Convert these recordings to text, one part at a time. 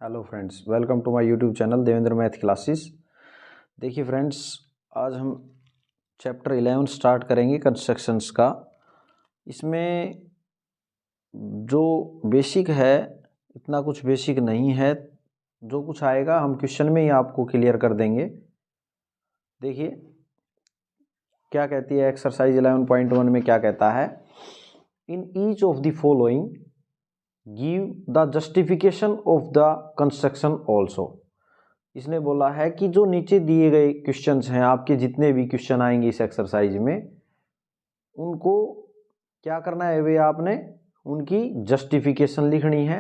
Hello friends, welcome to my YouTube channel Devendra math classes. देखिए friends, आज हम chapter 11 start करेंगे कंस्ट्रक्शंस का। इसमें जो बेसिक है इतना कुछ बेसिक नहीं है, जो कुछ आएगा हम क्वेश्चन में ही आपको क्लियर कर देंगे। देखिए क्या कहती है एक्सरसाइज 11.1 में, क्या कहता है, in each of the following give the justification of the construction also. इसने बोला है कि जो नीचे दिए गए क्वेश्चंस हैं, आपके जितने भी क्वेश्चन आएंगे इस एक्सरसाइज में, उनको क्या करना है वे आपने उनकी जस्टिफिकेशन लिखनी है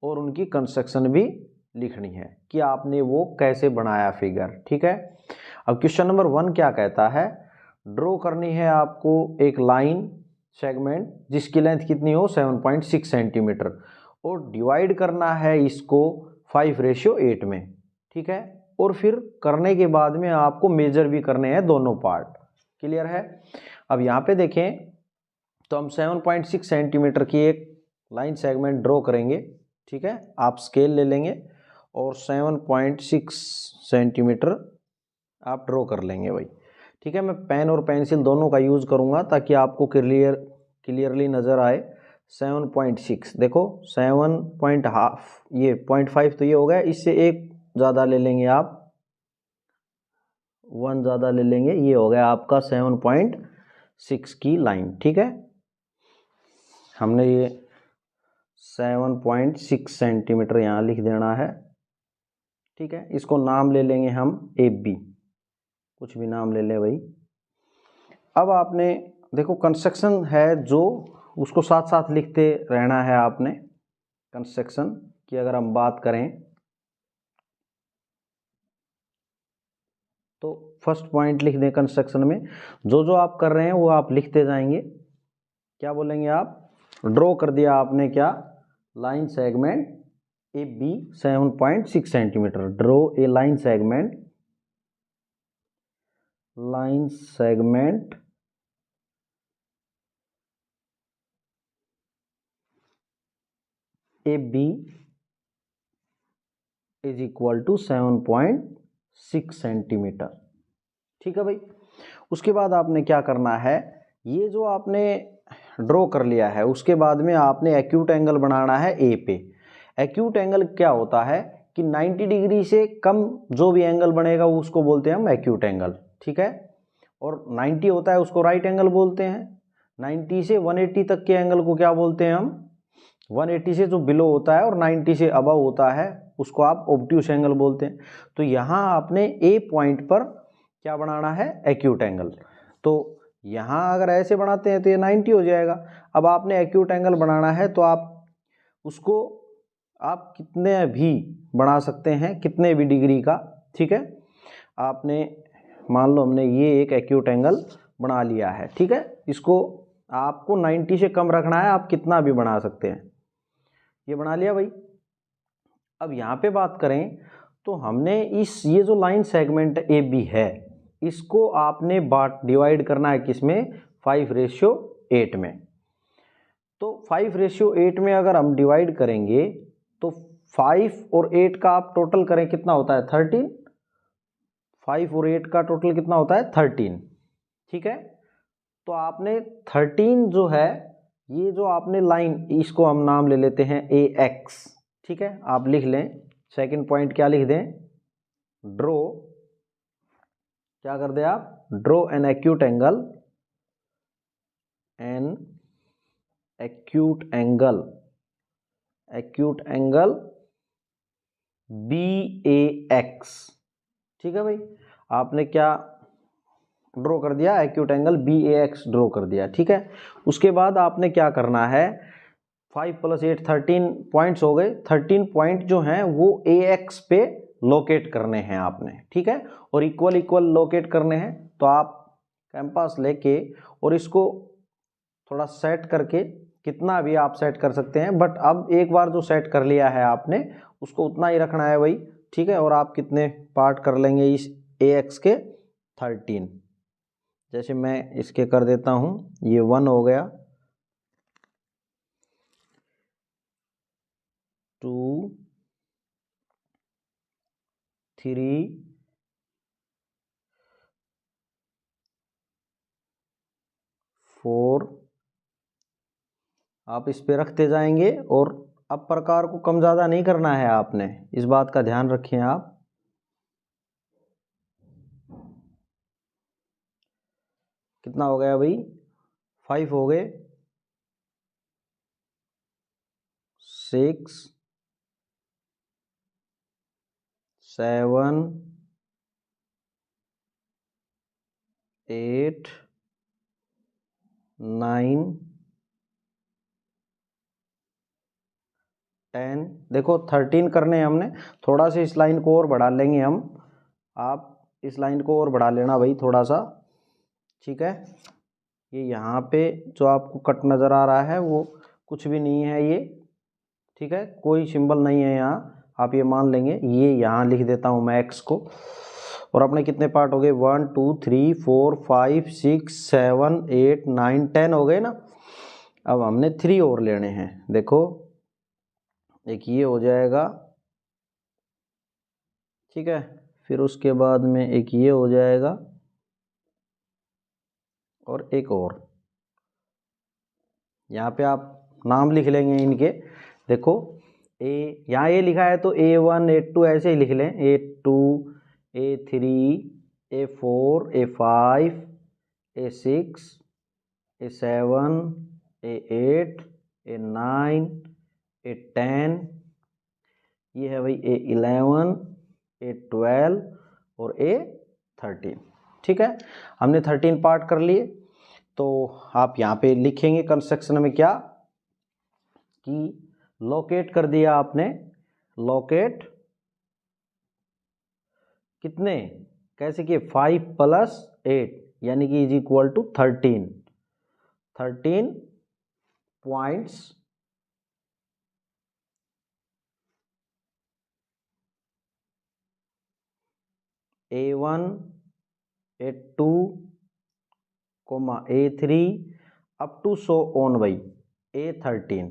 और उनकी कंस्ट्रक्शन भी लिखनी है कि आपने वो कैसे बनाया फिगर। ठीक है। अब क्वेश्चन नंबर 1 क्या कहता है, ड्रॉ करनी है आपको एक लाइन सेगमेंट जिसकी लेंथ कितनी हो 7.6 सेंटीमीटर और डिवाइड करना है इसको 5:8 में। ठीक है। और फिर करने के बाद में आपको मेजर भी करने हैं दोनों पार्ट। क्लियर है। अब यहाँ पे देखें तो हम 7.6 सेंटीमीटर की एक लाइन सेगमेंट ड्रॉ करेंगे। ठीक है। आप स्केल ले लेंगे और 7.6 सेंटीमीटर आप ड्रॉ कर लेंगे भाई। ठीक है। मैं पेन और पेंसिल दोनों का यूज़ करूँगा ताकि आपको क्लियरली नज़र आए। 7.6 देखो, 7.5 ये 0.5 तो ये हो गया, इससे एक ज़्यादा ले लेंगे आप, 1 ज़्यादा ले लेंगे, ये हो गया आपका 7.6 की लाइन। ठीक है। हमने ये 7.6 सेंटीमीटर यहाँ लिख देना है। ठीक है। इसको नाम ले लेंगे हम AB, कुछ भी नाम ले लें भाई। अब आपने देखो कंस्ट्रक्शन है जो उसको साथ साथ लिखते रहना है आपने। कंस्ट्रक्शन की अगर हम बात करें तो फर्स्ट पॉइंट लिख दें कंस्ट्रक्शन में, जो जो आप कर रहे हैं वो आप लिखते जाएंगे। क्या बोलेंगे आप, ड्रॉ कर दिया आपने क्या, line segment AB 7.6 centimetre, draw a line segment AB is equal to 7.6 centimetre. ठीक है भाई। उसके बाद आपने क्या करना है, ये जो आपने ड्रॉ कर लिया है उसके बाद में आपने एक्यूट एंगल बनाना है ए पे। एक्यूट एंगल क्या होता है कि 90 डिग्री से कम जो भी एंगल बनेगा उसको बोलते हैं हम एक्यूट एंगल। ठीक है। और 90 होता है उसको राइट एंगल बोलते हैं। 90 से 180 तक के एंगल को क्या बोलते हैं हम, 180 से जो बिलो होता है और 90 से अबव होता है उसको आप ऑब्ट्यूस एंगल बोलते हैं। तो यहाँ आपने ए पॉइंट पर क्या बनाना है, एक्यूट एंगल। तो यहाँ अगर ऐसे बनाते हैं तो ये 90 हो जाएगा। अब आपने एक्यूट एंगल बनाना है तो आप उसको आप कितने भी बना सकते हैं, कितने भी डिग्री का। ठीक है। आपने मान लो हमने ये एक एक्यूट एंगल बना लिया है। ठीक है। इसको आपको 90 से कम रखना है, आप कितना भी बना सकते हैं। ये बना लिया भाई। अब यहाँ पे बात करें तो हमने ये जो लाइन सेगमेंट AB है इसको आपने डिवाइड करना है किसमें, 5:8 में। तो 5:8 में अगर हम डिवाइड करेंगे तो 5 और 8 का आप टोटल करें कितना होता है 13। 5 और 8 का टोटल कितना होता है 13। ठीक है। तो आपने 13 जो है, ये जो आपने लाइन, इसको हम नाम ले लेते हैं AX। ठीक है। आप लिख लें सेकंड पॉइंट क्या लिख दें, ड्रॉ, क्या कर दे आप, draw an acute angle BAX। ठीक है भाई। आपने क्या ड्रॉ कर दिया, एक्यूट एंगल BAX ड्रॉ कर दिया। ठीक है। उसके बाद आपने क्या करना है, 5 + 8 13 पॉइंट्स हो गए। 13 पॉइंट जो हैं वो AX पे लोकेट करने हैं आपने। ठीक है। और इक्वल इक्वल लोकेट करने हैं। तो आप कैंपास लेके और इसको थोड़ा सेट करके, कितना भी आप सेट कर सकते हैं, बट अब एक बार जो सेट कर लिया है आपने उसको उतना ही रखना है भाई। ठीक है। और आप कितने पार्ट कर लेंगे इस AX के, 13। जैसे मैं इसके कर देता हूँ, ये 1 हो गया, 2, 3 4 आप इस पे रखते जाएंगे। और अब प्रकार को कम ज़्यादा नहीं करना है आपने, इस बात का ध्यान रखें आप। कितना हो गया भाई? 5 हो गए, 6 7 8 9 10। देखो 13 करने हैं हमने। थोड़ा सा इस लाइन को और बढ़ा लेंगे हम, आप इस लाइन को और बढ़ा लेना भाई थोड़ा सा, ठीक है। ये यहाँ पे जो आपको कट नज़र आ रहा है वो कुछ भी नहीं है ये, ठीक है, कोई सिंबल नहीं है यहाँ, आप ये मान लेंगे। ये यहाँ लिख देता हूँ मैं x को। और अपने कितने पार्ट हो गए? 1 2 3 4 5 6 7 8 9 10 हो गए ना। अब हमने 3 और लेने हैं। देखो एक ये हो जाएगा, ठीक है, फिर उसके बाद में एक ये हो जाएगा और एक और। यहाँ पे आप नाम लिख लेंगे इनके। देखो यहाँ ए लिखा है तो A1 A2 ऐसे ही लिख लें, A2 A3 A4 A5 A6 A7 A8 A9 A10, ये है भाई A11 A12 और A13, ठीक है। हमने 13 पार्ट कर लिए। तो आप यहाँ पे लिखेंगे कंस्ट्रक्शन में क्या कि लोकेट कर दिया आपने, लोकेट कितने कैसे किए? 5 + 8 यानी कि is equal to 13 points A1 A2 A3 up to so on भाई A13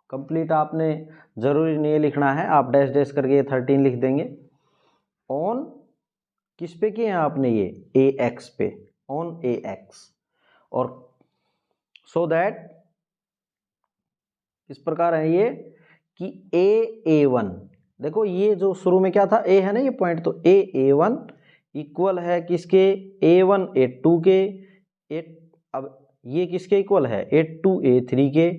कंप्लीट। आपने जरूरी नहीं लिखना है, आप डैश डैश करके A13 लिख देंगे। ऑन किस पे किए हैं आपने? ये AX पे, ऑन AX। और सो दैट इस प्रकार है ये कि A1, देखो ये जो शुरू में क्या था, A है ना ये पॉइंट, तो A1 इक्वल है किसके? A1 A2 के। अब ये किसके इक्वल है? A2 A3 के,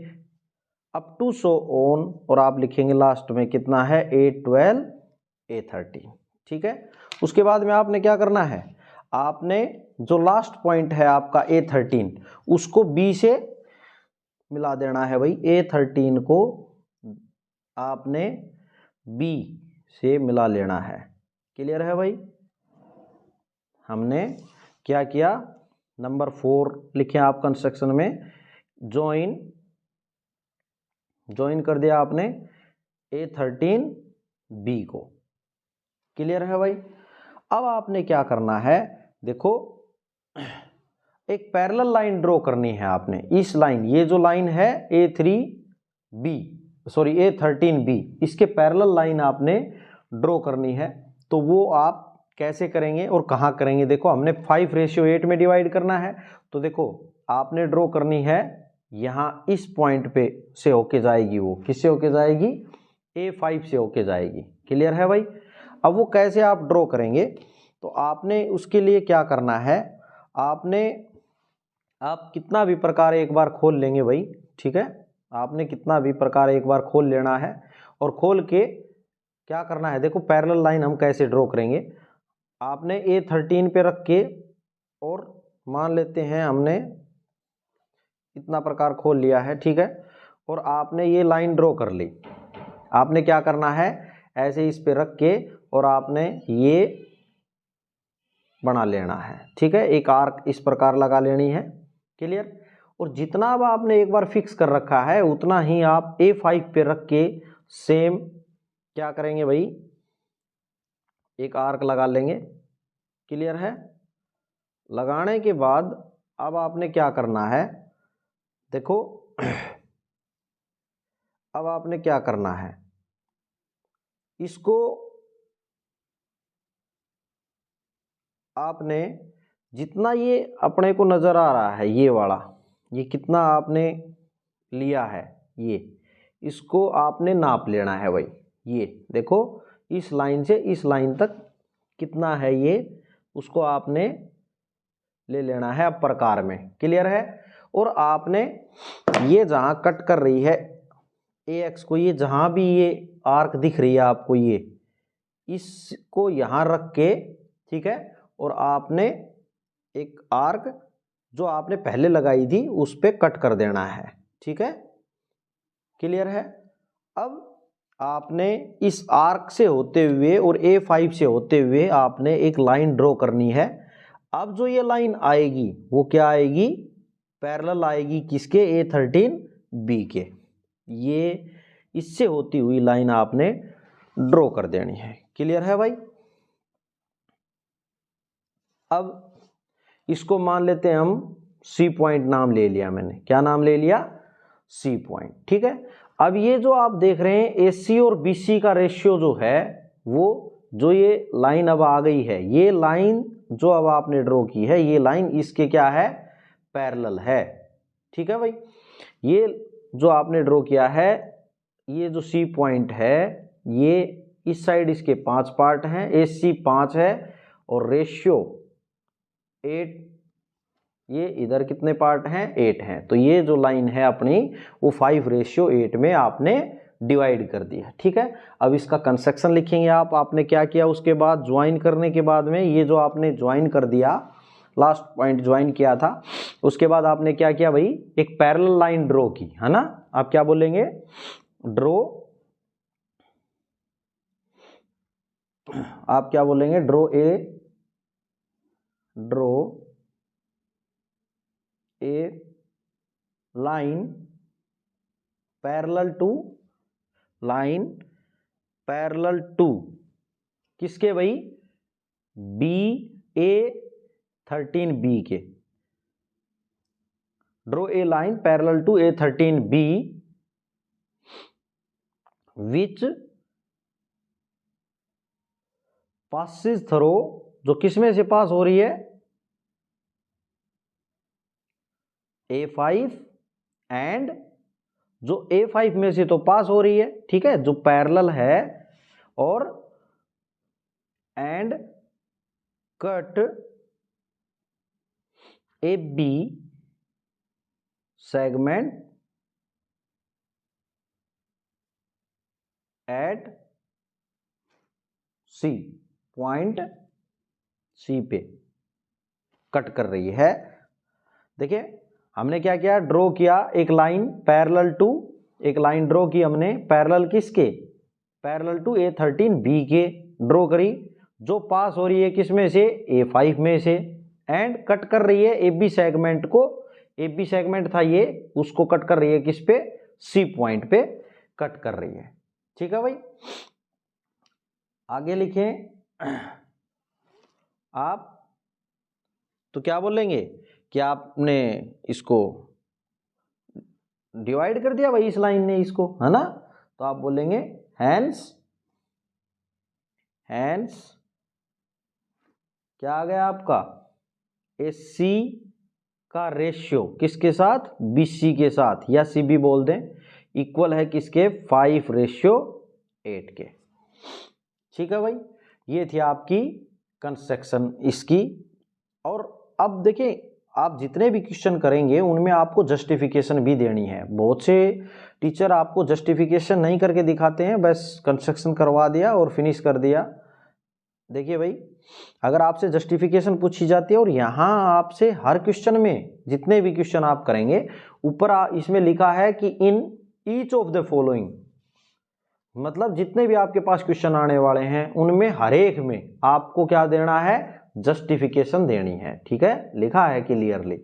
अप टू सो ऑन। और आप लिखेंगे लास्ट में कितना है? A12 A13, ठीक है। उसके बाद में आपने क्या करना है? आपने जो लास्ट पॉइंट है आपका A13 उसको B से मिला देना है भाई। A13 को आपने B से मिला लेना है। क्लियर है भाई? हमने क्या किया? नंबर 4 लिखे आप कंस्ट्रक्शन में, ज्वाइन कर दिया आपने A13 B को। क्लियर है भाई? अब आपने क्या करना है? देखो एक पैरेलल लाइन ड्रॉ करनी है आपने। इस लाइन, ये जो लाइन है A13B, इसके पैरेलल लाइन आपने ड्रॉ करनी है। तो वो आप कैसे करेंगे और कहाँ करेंगे? देखो हमने 5:8 में डिवाइड करना है। तो देखो आपने ड्रॉ करनी है यहाँ इस पॉइंट पे से होके जाएगी। वो किससे होके जाएगी? A5 से होके जाएगी। क्लियर है भाई? अब वो कैसे आप ड्रॉ करेंगे? तो आपने उसके लिए क्या करना है? आप कितना भी प्रकार एक बार खोल लेंगे भाई, ठीक है। आपने कितना भी प्रकार एक बार खोल लेना है और खोल के क्या करना है? देखो पैरेलल लाइन हम कैसे ड्रॉ करेंगे। आपने A13 पे रख के, और मान लेते हैं हमने इतना प्रकार खोल लिया है, ठीक है। और आपने ये लाइन ड्रॉ कर ली। आपने क्या करना है? ऐसे इस पे रख के और आपने ये बना लेना है, ठीक है। एक आर्क इस प्रकार लगा लेनी है। क्लियर? और जितना अब आपने एक बार फिक्स कर रखा है उतना ही आप A5 पे रख के सेम क्या करेंगे भाई? एक आर्क लगा लेंगे। क्लियर है? लगाने के बाद अब आपने क्या करना है? देखो अब आपने क्या करना है? इसको आपने जितना ये अपने को नज़र आ रहा है ये वाला, ये कितना आपने लिया है, ये इसको आपने नाप लेना है भाई। ये देखो इस लाइन से इस लाइन तक कितना है ये, उसको आपने ले लेना है अब प्रकार में। क्लियर है। और आपने ये जहाँ कट कर रही है ए एक्स को, ये जहाँ भी ये आर्क दिख रही है आपको, ये इसको यहाँ रख के, ठीक है, और आपने एक आर्क जो आपने पहले लगाई थी उस पे कट कर देना है। ठीक है, क्लियर है। अब आपने इस आर्क से होते हुए और A5 से होते हुए आपने एक लाइन ड्रॉ करनी है। अब जो ये लाइन आएगी वो क्या आएगी, पैरेलल आएगी किसके, A13B के। ये इससे होती हुई लाइन आपने ड्रॉ कर देनी है। क्लियर है भाई। अब इसको मान लेते हैं हम C पॉइंट, नाम ले लिया मैंने, क्या नाम ले लिया, C पॉइंट। ठीक है। अब ये जो आप देख रहे हैं AC और BC का रेशियो जो है, वो जो ये लाइन अब आ गई है, ये लाइन जो अब आपने ड्रॉ की है, ये लाइन इसके क्या है, पैरेलल है। ठीक है भाई। ये जो आपने ड्रॉ किया है, ये जो C पॉइंट है, ये इस साइड इसके 5 पार्ट हैं, AC 5 है और रेशियो 8, ये इधर कितने पार्ट हैं, 8 हैं। तो ये जो लाइन है अपनी वो 5:8 में आपने डिवाइड कर दिया। ठीक है। अब इसका कंस्ट्रक्शन लिखेंगे आप, आपने क्या किया उसके बाद, ज्वाइन करने के बाद में ये जो आपने ज्वाइन कर दिया, लास्ट पॉइंट ज्वाइन किया था, उसके बाद आपने क्या किया भाई, एक पैरेलल लाइन ड्रॉ की, है ना। आप क्या बोलेंगे, ड्रॉ, आप क्या बोलेंगे, draw a line parallel to किसके भाई, A13B के। Draw a line parallel to A13B which passes through, जो किसमें से पास हो रही है, A5 एंड, जो A5 में से तो पास हो रही है, ठीक है, जो पैरेलल है, और and cut AB segment at C point, C पे कट कर रही है। देखिए हमने क्या किया, ड्रॉ किया एक लाइन पैरेलल टू, एक लाइन ड्रॉ की हमने पैरेलल किसके, पैरेलल टू A13B के ड्रॉ करी, जो पास हो रही है किसमें से, A5 में से, एंड कट कर रही है AB सेगमेंट को, AB सेगमेंट था ये, उसको कट कर रही है किस पे, C पॉइंट पे कट कर रही है। ठीक है भाई। आगे लिखें आप, तो क्या बोलेंगे कि आपने इसको डिवाइड कर दिया भाई इस लाइन ने इसको, है ना। तो आप बोलेंगे हैंस क्या आ गया आपका, AC का रेशियो किसके साथ, BC के साथ, या CB बोल दें, इक्वल है किसके, 5:8 के। ठीक है भाई। ये थी आपकी कंस्ट्रक्शन इसकी। और अब देखिए आप जितने भी क्वेश्चन करेंगे उनमें आपको जस्टिफिकेशन भी देनी है। बहुत से टीचर आपको जस्टिफिकेशन नहीं करके दिखाते हैं, बस कंस्ट्रक्शन करवा दिया और फिनिश कर दिया। देखिए भाई, अगर आपसे जस्टिफिकेशन पूछी जाती है और यहाँ आपसे हर क्वेश्चन में, जितने भी क्वेश्चन आप करेंगे, ऊपर इसमें लिखा है कि in each of the following, मतलब जितने भी आपके पास क्वेश्चन आने वाले हैं उनमें हर एक में आपको क्या देना है, जस्टिफिकेशन देनी है। ठीक है, लिखा है क्लियरली।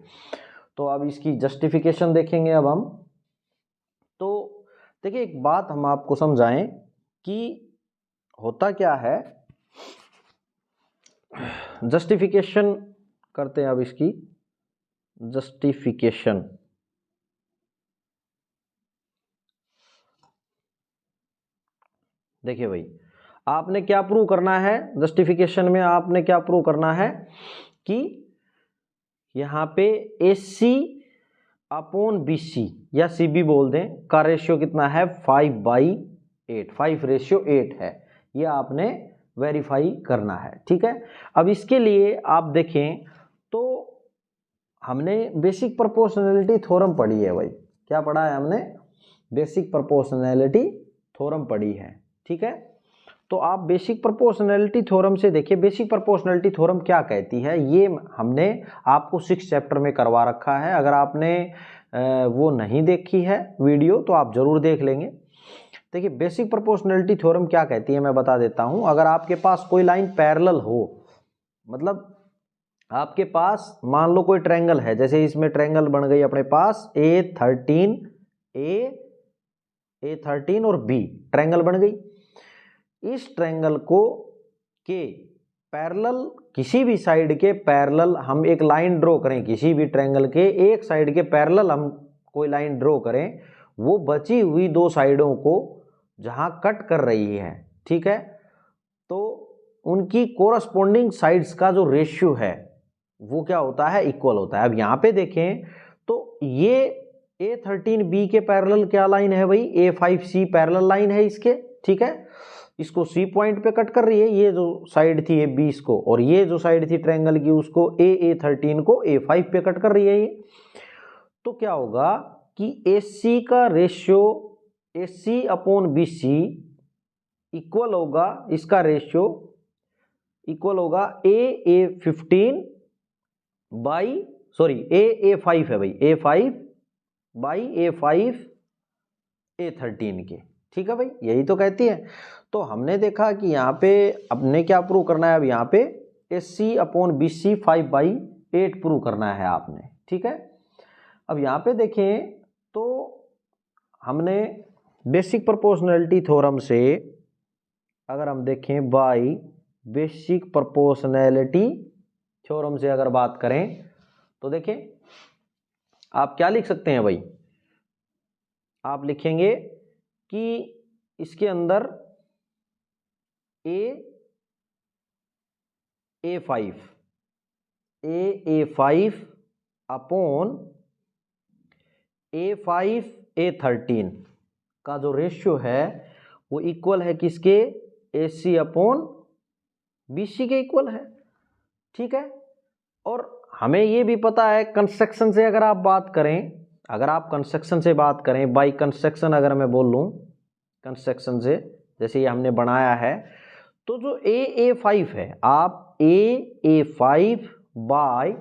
तो अब इसकी जस्टिफिकेशन देखेंगे अब हम। तो देखिए एक बात हम आपको समझाएं कि होता क्या है, जस्टिफिकेशन करते हैं अब इसकी जस्टिफिकेशन। देखिए भाई, आपने क्या प्रूव करना है जस्टिफिकेशन में, आपने क्या प्रूव करना है कि यहाँ पे AC अपॉन BC या CB बोल दें का रेशियो कितना है 5/8, 5:8 है। ये आपने वेरीफाई करना है, ठीक है। अब इसके लिए आप देखें तो हमने बेसिक प्रोपोर्शनैलिटी थ्योरम पढ़ी है भाई। क्या पढ़ा है हमने? बेसिक प्रोपोर्शनैलिटी थ्योरम पढ़ी है, ठीक है। तो आप बेसिक प्रोपोर्शनैलिटी थ्योरम से देखिए, बेसिक प्रोपोर्शनैलिटी थ्योरम क्या कहती है, ये हमने आपको 6 चैप्टर में करवा रखा है। अगर आपने वो नहीं देखी है वीडियो तो आप जरूर देख लेंगे। देखिए बेसिक प्रोपोर्शनैलिटी थ्योरम क्या कहती है मैं बता देता हूं। अगर आपके पास कोई लाइन पैरेलल हो, मतलब आपके पास मान लो कोई ट्रायंगल है, जैसे इसमें ट्रायंगल बन गई अपने पास A13 और B ट्रायंगल बन गई। इस ट्रायंगल को के पैरेलल, किसी भी साइड के पैरेलल हम एक लाइन ड्रॉ करें, किसी भी ट्रायंगल के एक साइड के पैरेलल हम कोई लाइन ड्रॉ करें, वो बची हुई दो साइडों को जहां कट कर रही है, ठीक है, तो उनकी कोरस्पॉन्डिंग साइड्स का जो रेशियो है वो क्या होता है, इक्वल होता है। अब यहाँ पे देखें तो ये A13B के पैरेलल क्या लाइन है भाई, A5C पैरेलल लाइन है इसके, ठीक है। इसको C पॉइंट पे कट कर रही है, ये जो साइड थी A20 को, और ये जो साइड थी ट्रायंगल की उसको A13 को A5 पे कट कर रही है ये। तो क्या होगा कि AC का ratio AC upon BC equal होगा, इसका रेशियो इक्वल होगा A15 बाई A5 है भाई, A5 बाई A5 A13 के, ठीक है भाई, यही तो कहती है। तो हमने देखा कि यहाँ पे अपने क्या प्रूव करना है, अब यहाँ पे AC अपॉन BC 5/8 प्रूव करना है आपने, ठीक है। अब यहाँ पे देखें तो हमने बेसिक प्रोपोर्शनैलिटी थ्योरम से अगर हम देखें बाई बेसिक प्रोपोर्शनैलिटी थ्योरम से अगर बात करें तो देखें आप क्या लिख सकते हैं भाई, आप लिखेंगे कि इसके अंदर A5 अपॉन A5 A13 का जो रेशियो है वो इक्वल है किसके, AC अपॉन BC के इक्वल है, ठीक है। और हमें ये भी पता है कंस्ट्रक्शन से अगर आप बात करें, अगर आप कंस्ट्रक्शन से बात करें, बाई कंस्ट्रक्शन अगर मैं बोल लूँ कंस्ट्रक्शन से, जैसे ये हमने बनाया है, तो जो A5 है, आप A5 बाई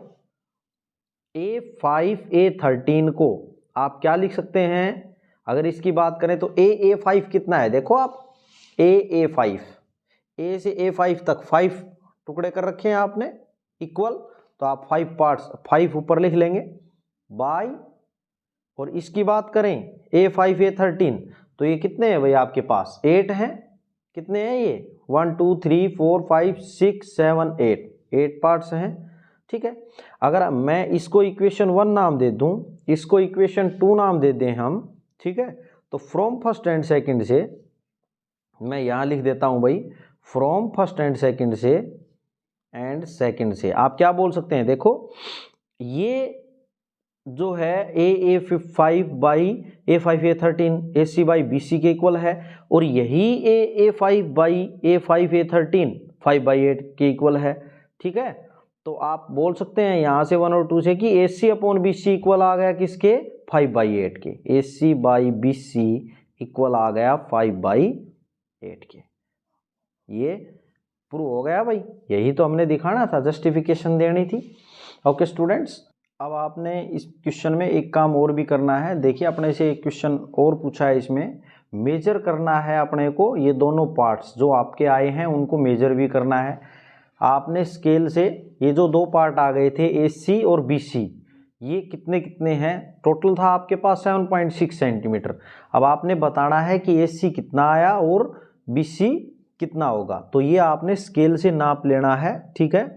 A5 A13 को आप क्या लिख सकते हैं, अगर इसकी बात करें तो A5 कितना है, देखो आप A5 A से A5 तक 5 टुकड़े कर रखे हैं आपने इक्वल, तो आप 5 पार्ट्स 5 ऊपर लिख लेंगे बाई, और इसकी बात करें A5 A13 तो ये कितने हैं भाई आपके पास 8 हैं, कितने हैं ये 1 2 3 4 5 6 7 8 पार्ट्स हैं, ठीक है। अगर मैं इसको इक्वेशन 1 नाम दे दूं, इसको इक्वेशन 2 नाम दे दें हम, ठीक है, तो फ्रॉम फर्स्ट एंड सेकंड से मैं यहां लिख देता हूं भाई, फ्रॉम फर्स्ट एंड सेकंड से आप क्या बोल सकते हैं, देखो ये जो है A5 by A5 A13 AC by BC के इक्वल है, और यही A5 बाई A5 A13 5/8 के इक्वल है, ठीक है। तो आप बोल सकते हैं यहाँ से 1 और 2 से कि AC अपॉन BC इक्वल आ गया किसके 5/8 के, AC बाई BC इक्वल आ गया 5/8 के। ये प्रूव हो गया भाई, यही तो हमने दिखाना था, जस्टिफिकेशन देनी थी। ओके स्टूडेंट्स, अब आपने इस क्वेश्चन में एक काम और भी करना है। देखिए अपने से एक क्वेश्चन और पूछा है, इसमें मेजर करना है अपने को, ये दोनों पार्ट्स जो आपके आए हैं उनको मेजर भी करना है। आपने स्केल से ये जो दो पार्ट आ गए थे AC और BC, ये कितने कितने हैं, टोटल था आपके पास 7.6 सेंटीमीटर। अब आपने बताना है कि AC कितना आया और BC कितना होगा, तो ये आपने स्केल से नाप लेना है, ठीक है।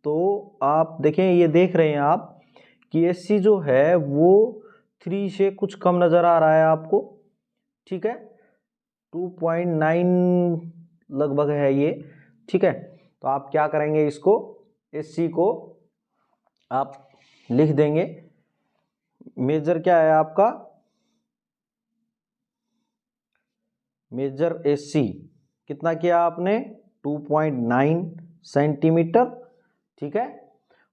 तो आप देखें, ये देख रहे हैं आप कि AC जो है वो 3 से कुछ कम नज़र आ रहा है आपको, ठीक है, 2.9 लगभग है ये, ठीक है। तो आप क्या करेंगे, इसको एससी को आप लिख देंगे। मेजर क्या है आपका, मेजर एससी कितना किया आपने, 2.9 सेंटीमीटर, ठीक है।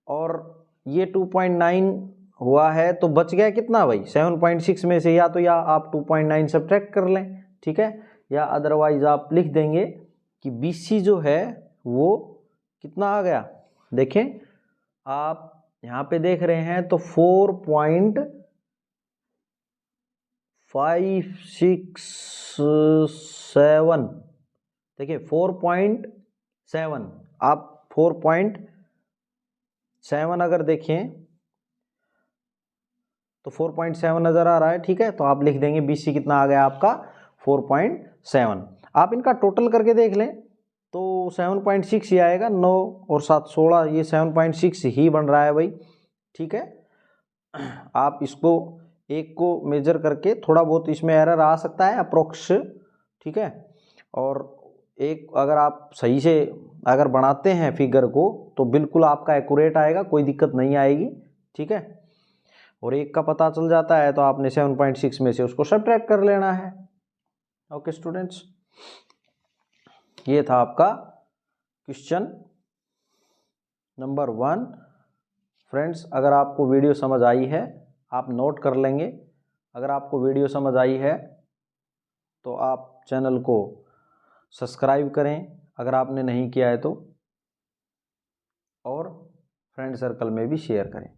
और ये 2.9 हुआ है तो बच गया कितना भाई, 7.6 में से या तो या आप 2.9 सब्ट्रैक्ट कर लें, ठीक है, या अदरवाइज आप लिख देंगे कि BC जो है वो कितना आ गया। देखें आप यहाँ पे देख रहे हैं तो 4.567, देखिए 4.7, आप 4.7 अगर देखें तो 4.7 नजर आ रहा है, ठीक है। तो आप लिख देंगे BC कितना आ गया आपका 4.7। आप इनका टोटल करके देख लें तो 7.6 ही आएगा, 9 और 7 16, ये 7.6 ही बन रहा है भाई, ठीक है। आप इसको एक को मेजर करके, थोड़ा बहुत इसमें एरर आ सकता है अप्रोक्स, ठीक है। और एक अगर आप सही से अगर बनाते हैं फिगर को तो बिल्कुल आपका एक्यूरेट आएगा, कोई दिक्कत नहीं आएगी, ठीक है। और एक का पता चल जाता है तो आपने 7.6 में से उसको सब्ट्रैक्ट कर लेना है। ओके स्टूडेंट्स, ये था आपका क्वेश्चन नंबर 1। फ्रेंड्स, अगर आपको वीडियो समझ आई है आप नोट कर लेंगे। अगर आपको वीडियो समझ आई है तो आप चैनल को सब्सक्राइब करें अगर आपने नहीं किया है तो, और फ्रेंड सर्कल में भी शेयर करें।